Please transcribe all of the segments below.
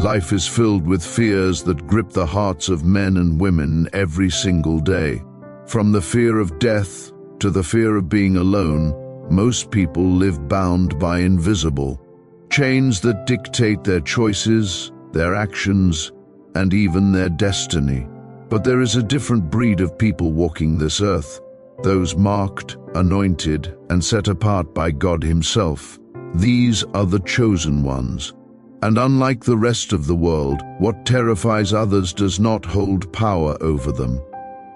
Life is filled with fears that grip the hearts of men and women every single day. From the fear of death to the fear of being alone, most people live bound by invisible chains that dictate their choices, their actions, and even their destiny. But there is a different breed of people walking this earth, those marked, anointed, and set apart by God Himself. These are the chosen ones. And unlike the rest of the world, what terrifies others does not hold power over them.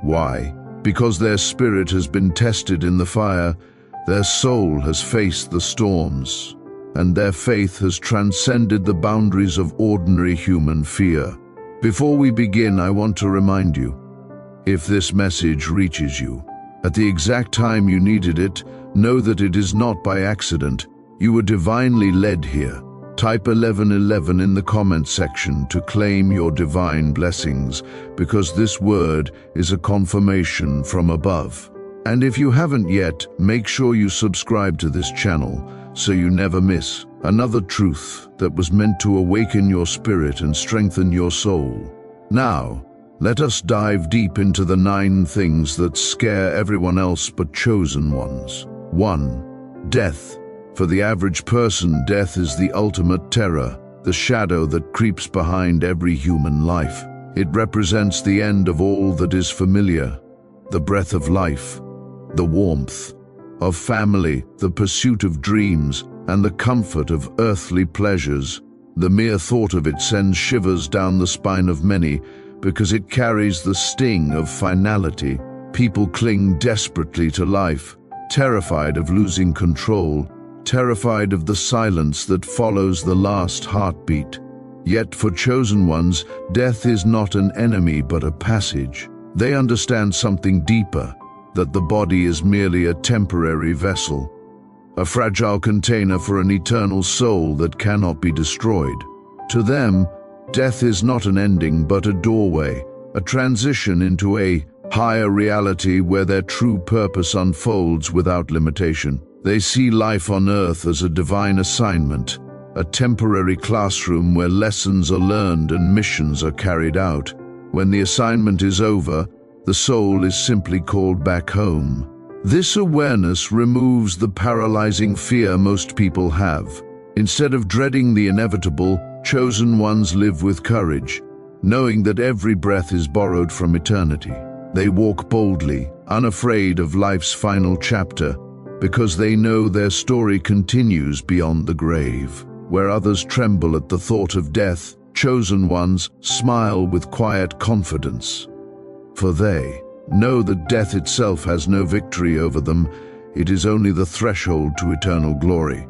Why? Because their spirit has been tested in the fire, their soul has faced the storms, and their faith has transcended the boundaries of ordinary human fear. Before we begin, I want to remind you, if this message reaches you at the exact time you needed it, know that it is not by accident. You were divinely led here. Type 1111 in the comment section to claim your divine blessings, because this word is a confirmation from above. And if you haven't yet, make sure you subscribe to this channel so you never miss another truth that was meant to awaken your spirit and strengthen your soul. Now, let us dive deep into the 9 things that scare everyone else but chosen ones. 1. Death. For the average person, death is the ultimate terror, the shadow that creeps behind every human life. It represents the end of all that is familiar, the breath of life, the warmth of family, the pursuit of dreams, and the comfort of earthly pleasures. The mere thought of it sends shivers down the spine of many, because it carries the sting of finality. People cling desperately to life, terrified of losing control, terrified of the silence that follows the last heartbeat. Yet for chosen ones, death is not an enemy but a passage. They understand something deeper, that the body is merely a temporary vessel, a fragile container for an eternal soul that cannot be destroyed. To them, death is not an ending but a doorway, a transition into a higher reality where their true purpose unfolds without limitation. They see life on earth as a divine assignment, a temporary classroom where lessons are learned and missions are carried out. When the assignment is over, the soul is simply called back home. This awareness removes the paralyzing fear most people have. Instead of dreading the inevitable, chosen ones live with courage, knowing that every breath is borrowed from eternity. They walk boldly, unafraid of life's final chapter, because they know their story continues beyond the grave. Where others tremble at the thought of death, chosen ones smile with quiet confidence. For they know that death itself has no victory over them. It is only the threshold to eternal glory.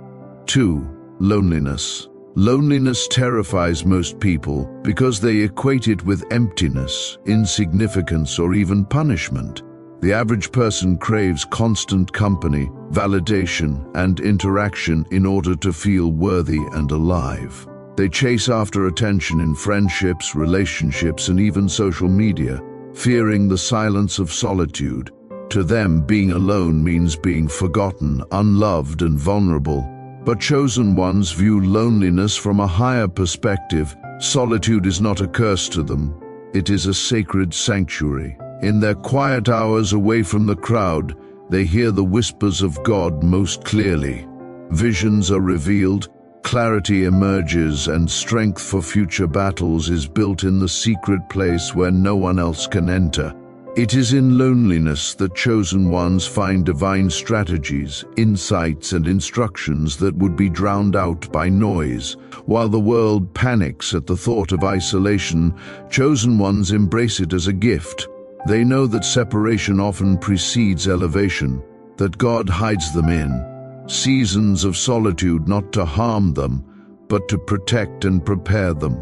2. Loneliness. Loneliness terrifies most people because they equate it with emptiness, insignificance, or even punishment. The average person craves constant company, validation, and interaction in order to feel worthy and alive. They chase after attention in friendships, relationships, and even social media, fearing the silence of solitude. To them, being alone means being forgotten, unloved, and vulnerable. But chosen ones view loneliness from a higher perspective. Solitude is not a curse to them. It is a sacred sanctuary. In their quiet hours away from the crowd, they hear the whispers of God most clearly. Visions are revealed, clarity emerges, and strength for future battles is built in the secret place where no one else can enter. It is in loneliness that chosen ones find divine strategies, insights, and instructions that would be drowned out by noise. While the world panics at the thought of isolation, chosen ones embrace it as a gift. They know that separation often precedes elevation, that God hides them in seasons of solitude not to harm them, but to protect and prepare them.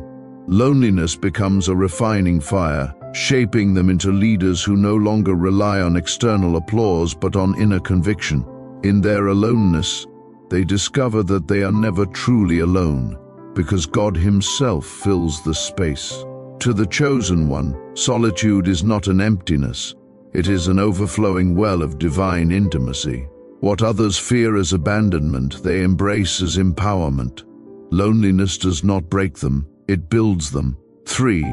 Loneliness becomes a refining fire, shaping them into leaders who no longer rely on external applause but on inner conviction. In their aloneness, they discover that they are never truly alone, because God Himself fills the space. To the chosen one, solitude is not an emptiness. It is an overflowing well of divine intimacy. What others fear as abandonment, they embrace as empowerment. Loneliness does not break them. it builds them. 3.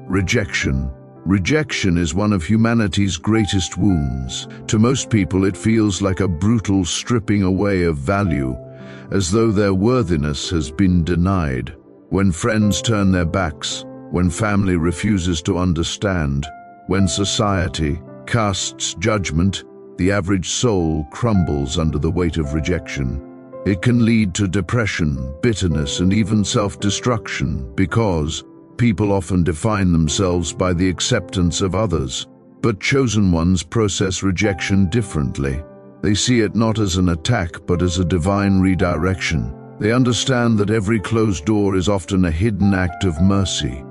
Rejection. Rejection is one of humanity's greatest wounds. To most people, it feels like a brutal stripping away of value, as though their worthiness has been denied. When friends turn their backs, when family refuses to understand, when society casts judgment, the average soul crumbles under the weight of rejection. It can lead to depression, bitterness, and even self-destruction because people often define themselves by the acceptance of others. But chosen ones process rejection differently. They see it not as an attack, but as a divine redirection. They understand that every closed door is often a hidden act of mercy,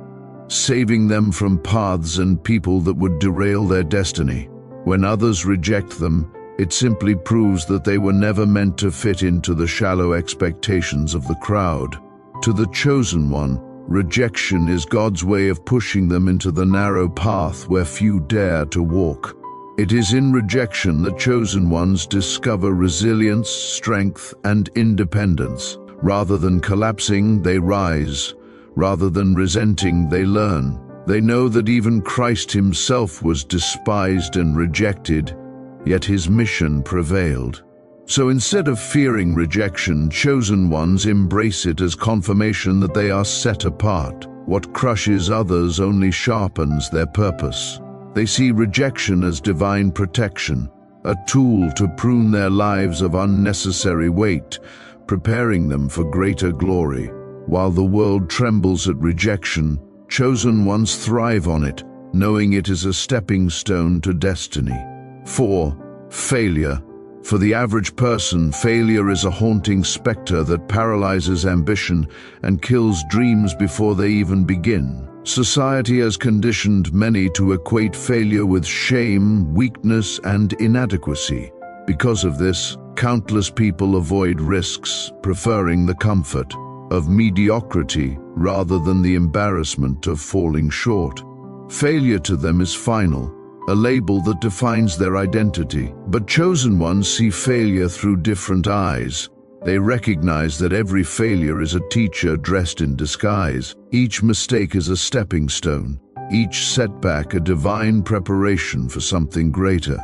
saving them from paths and people that would derail their destiny. When others reject them, it simply proves that they were never meant to fit into the shallow expectations of the crowd. To the chosen one, rejection is God's way of pushing them into the narrow path where few dare to walk. It is in rejection that chosen ones discover resilience, strength, and independence. Rather than collapsing, they rise. Rather than resenting, they learn. They know that even Christ himself was despised and rejected, yet his mission prevailed. So instead of fearing rejection, chosen ones embrace it as confirmation that they are set apart. What crushes others only sharpens their purpose. They see rejection as divine protection, a tool to prune their lives of unnecessary weight, preparing them for greater glory. While the world trembles at rejection, chosen ones thrive on it, knowing it is a stepping stone to destiny. 4. Failure. For the average person, failure is a haunting specter that paralyzes ambition and kills dreams before they even begin. Society has conditioned many to equate failure with shame, weakness, and inadequacy. Because of this, countless people avoid risks, preferring the comfort of mediocrity rather than the embarrassment of falling short. Failure to them is final, a label that defines their identity. But chosen ones see failure through different eyes. They recognize that every failure is a teacher dressed in disguise. Each mistake is a stepping stone, each setback a divine preparation for something greater.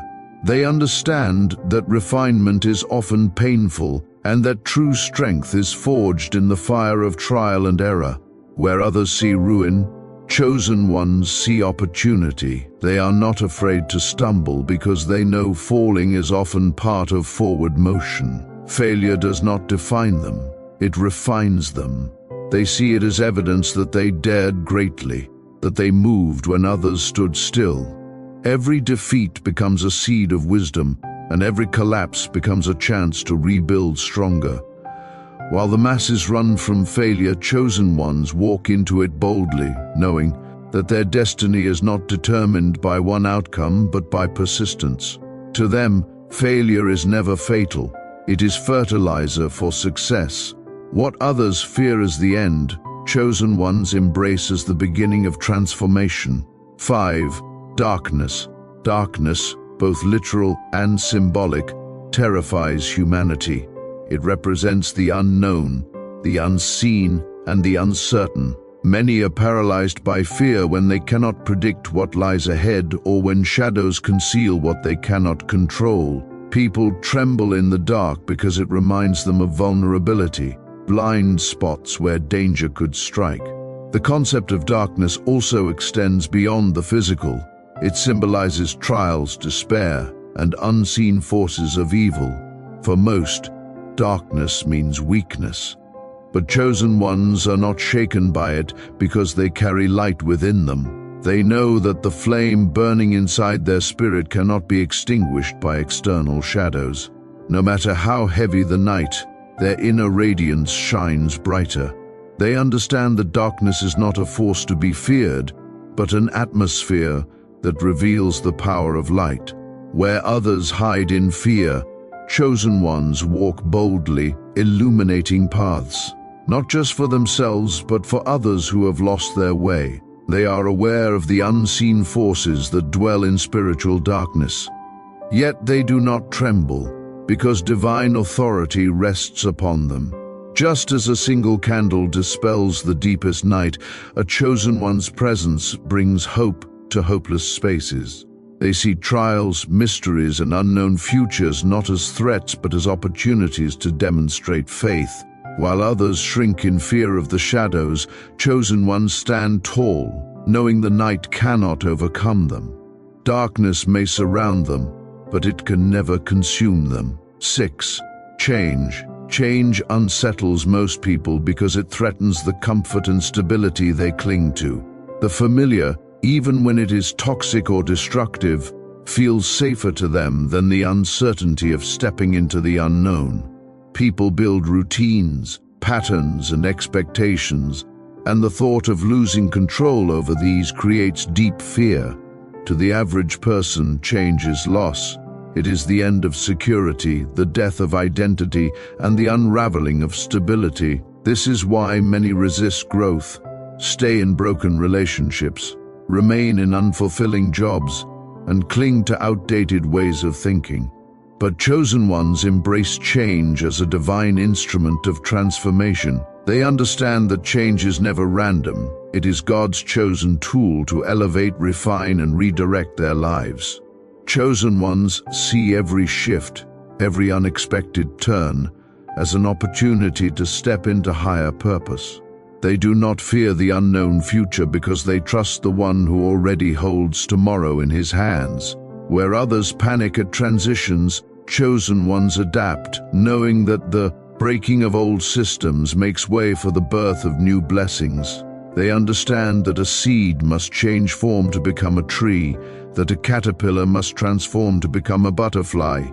They understand that refinement is often painful and that true strength is forged in the fire of trial and error. Where others see ruin, chosen ones see opportunity. They are not afraid to stumble because they know falling is often part of forward motion. Failure does not define them, it refines them. They see it as evidence that they dared greatly, that they moved when others stood still. Every defeat becomes a seed of wisdom, and every collapse becomes a chance to rebuild stronger. While the masses run from failure, chosen ones walk into it boldly, knowing that their destiny is not determined by one outcome but by persistence. To them, failure is never fatal. It is fertilizer for success. What others fear as the end, chosen ones embrace as the beginning of transformation. 5. Darkness. Darkness, both literal and symbolic, terrifies humanity. It represents the unknown, the unseen, and the uncertain. Many are paralyzed by fear when they cannot predict what lies ahead or when shadows conceal what they cannot control. People tremble in the dark because it reminds them of vulnerability, blind spots where danger could strike. The concept of darkness also extends beyond the physical. It symbolizes trials, despair, and unseen forces of evil. For most, darkness means weakness. But chosen ones are not shaken by it because they carry light within them. They know that the flame burning inside their spirit cannot be extinguished by external shadows. No matter how heavy the night, their inner radiance shines brighter. They understand that darkness is not a force to be feared, but an atmosphere that reveals the power of light. Where others hide in fear, chosen ones walk boldly, illuminating paths, not just for themselves, but for others who have lost their way. They are aware of the unseen forces that dwell in spiritual darkness. Yet they do not tremble, because divine authority rests upon them. Just as a single candle dispels the deepest night, a chosen one's presence brings hope to hopeless spaces. They see trials, mysteries, and unknown futures not as threats but as opportunities to demonstrate faith. While others shrink in fear of the shadows, chosen ones stand tall, knowing the night cannot overcome them. Darkness may surround them, but it can never consume them. 6. Change. Change unsettles most people because it threatens the comfort and stability they cling to. The familiar, even when it is toxic or destructive, feels safer to them than the uncertainty of stepping into the unknown. People build routines, patterns, and expectations, and the thought of losing control over these creates deep fear. To the average person, change is loss. It is the end of security, the death of identity, and the unraveling of stability. This is why many resist growth, stay in broken relationships, remain in unfulfilling jobs, and cling to outdated ways of thinking. But chosen ones embrace change as a divine instrument of transformation. They understand that change is never random. It is God's chosen tool to elevate, refine, and redirect their lives. Chosen ones see every shift, every unexpected turn, as an opportunity to step into higher purpose. They do not fear the unknown future because they trust the one who already holds tomorrow in his hands. Where others panic at transitions, chosen ones adapt, knowing that the breaking of old systems makes way for the birth of new blessings. They understand that a seed must change form to become a tree, that a caterpillar must transform to become a butterfly.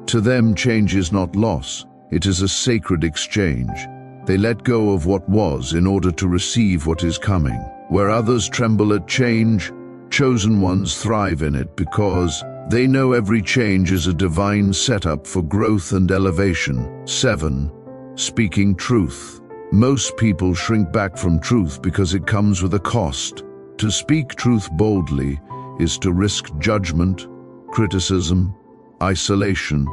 To them, change is not loss, it is a sacred exchange. They let go of what was in order to receive what is coming. Where others tremble at change, chosen ones thrive in it because they know every change is a divine setup for growth and elevation. 7. Speaking truth. Most people shrink back from truth because it comes with a cost. To speak truth boldly is to risk judgment, criticism, isolation,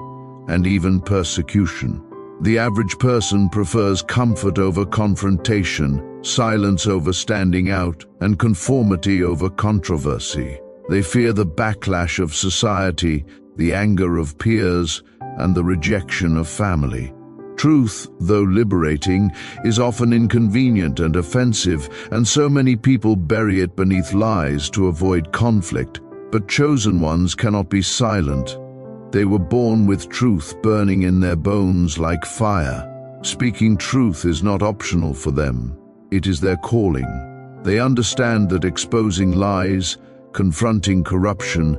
and even persecution. The average person prefers comfort over confrontation, silence over standing out, and conformity over controversy. They fear the backlash of society, the anger of peers, and the rejection of family. Truth, though liberating, is often inconvenient and offensive, and so many people bury it beneath lies to avoid conflict. But chosen ones cannot be silent. They were born with truth burning in their bones like fire. Speaking truth is not optional for them. It is their calling. They understand that exposing lies, confronting corruption,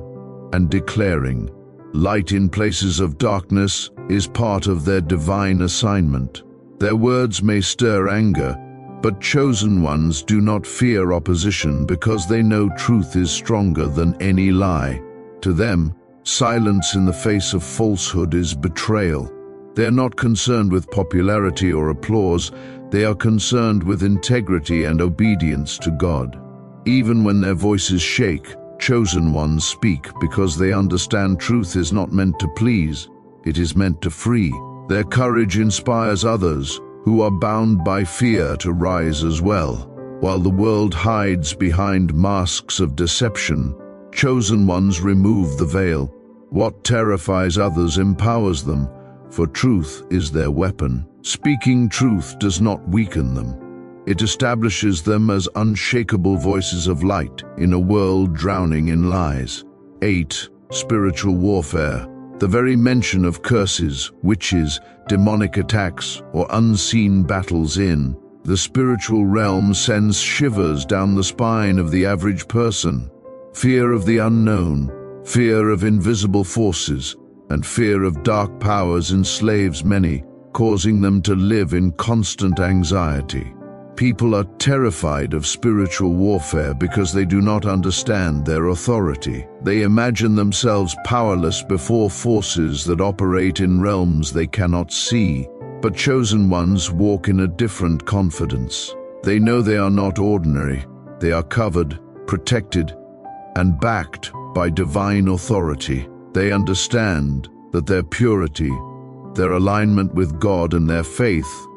and declaring light in places of darkness is part of their divine assignment. Their words may stir anger, but chosen ones do not fear opposition because they know truth is stronger than any lie. To them, silence in the face of falsehood is betrayal. They are not concerned with popularity or applause. They are concerned with integrity and obedience to God. Even when their voices shake, chosen ones speak because they understand truth is not meant to please, it is meant to free. Their courage inspires others who are bound by fear to rise as well. While the world hides behind masks of deception, chosen ones remove the veil. What terrifies others empowers them, for truth is their weapon. Speaking truth does not weaken them. It establishes them as unshakable voices of light in a world drowning in lies. 8. Spiritual warfare. The very mention of curses, witches, demonic attacks, or unseen battles in the spiritual realm sends shivers down the spine of the average person. Fear of the unknown, fear of invisible forces, and fear of dark powers enslaves many, causing them to live in constant anxiety. People are terrified of spiritual warfare because they do not understand their authority. They imagine themselves powerless before forces that operate in realms they cannot see. But chosen ones walk in a different confidence. They know they are not ordinary. They are covered, protected, and backed by divine authority. They understand that their purity, their alignment with God, and their faith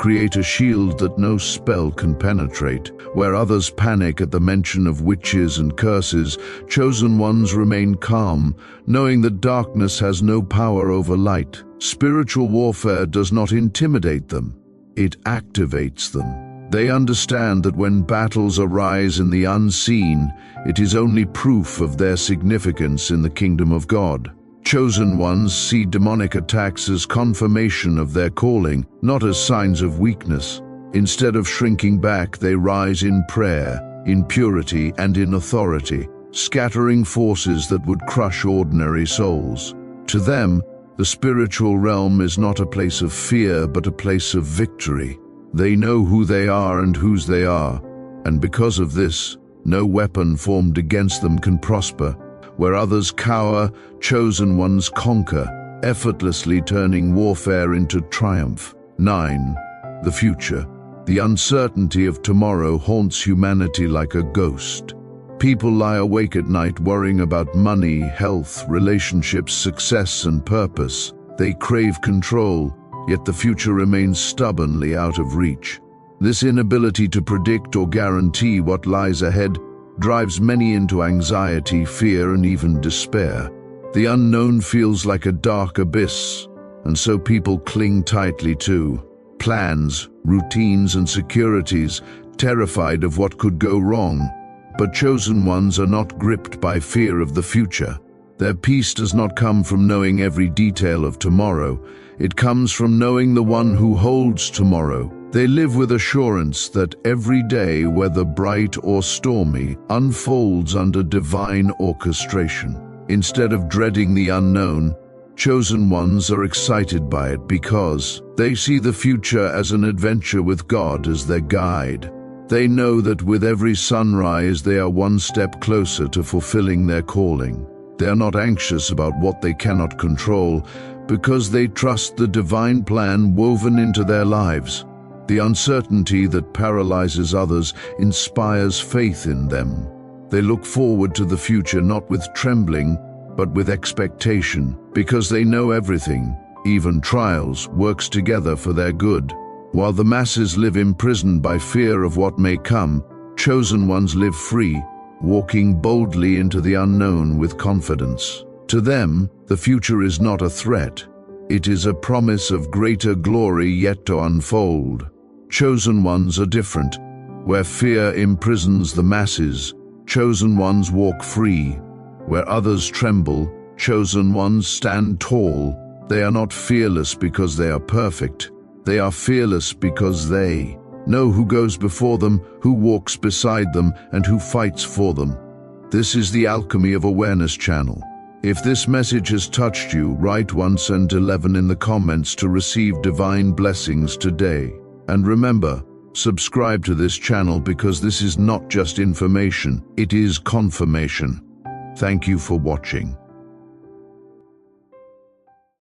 create a shield that no spell can penetrate. Where others panic at the mention of witches and curses, chosen ones remain calm, knowing that darkness has no power over light. Spiritual warfare does not intimidate them, it activates them. They understand that when battles arise in the unseen, it is only proof of their significance in the kingdom of God. Chosen ones see demonic attacks as confirmation of their calling, not as signs of weakness. Instead of shrinking back, they rise in prayer, in purity, and in authority, scattering forces that would crush ordinary souls. To them, the spiritual realm is not a place of fear, but a place of victory. They know who they are and whose they are, and because of this, no weapon formed against them can prosper. Where others cower, chosen ones conquer, effortlessly turning warfare into triumph. 9. The future. The uncertainty of tomorrow haunts humanity like a ghost. People lie awake at night worrying about money, health, relationships, success, and purpose. They crave control, yet the future remains stubbornly out of reach. This inability to predict or guarantee what lies ahead drives many into anxiety, fear, and even despair. The unknown feels like a dark abyss, and so people cling tightly to plans, routines, and securities, terrified of what could go wrong. But chosen ones are not gripped by fear of the future. Their peace does not come from knowing every detail of tomorrow. It comes from knowing the one who holds tomorrow. They live with assurance that every day, whether bright or stormy, unfolds under divine orchestration. Instead of dreading the unknown, chosen ones are excited by it because they see the future as an adventure with God as their guide. They know that with every sunrise they are one step closer to fulfilling their calling. They are not anxious about what they cannot control because they trust the divine plan woven into their lives. The uncertainty that paralyzes others inspires faith in them. They look forward to the future not with trembling, but with expectation, because they know everything, even trials, works together for their good. While the masses live imprisoned by fear of what may come, chosen ones live free, walking boldly into the unknown with confidence. To them, the future is not a threat. It is a promise of greater glory yet to unfold. Chosen ones are different. Where fear imprisons the masses, chosen ones walk free. Where others tremble, chosen ones stand tall. They are not fearless because they are perfect. They are fearless because they know who goes before them, who walks beside them, and who fights for them. This is the Alchemy of Awareness channel. If this message has touched you, write 1 and 11 in the comments to receive divine blessings today. And remember, subscribe to this channel because this is not just information, it is confirmation. Thank you for watching.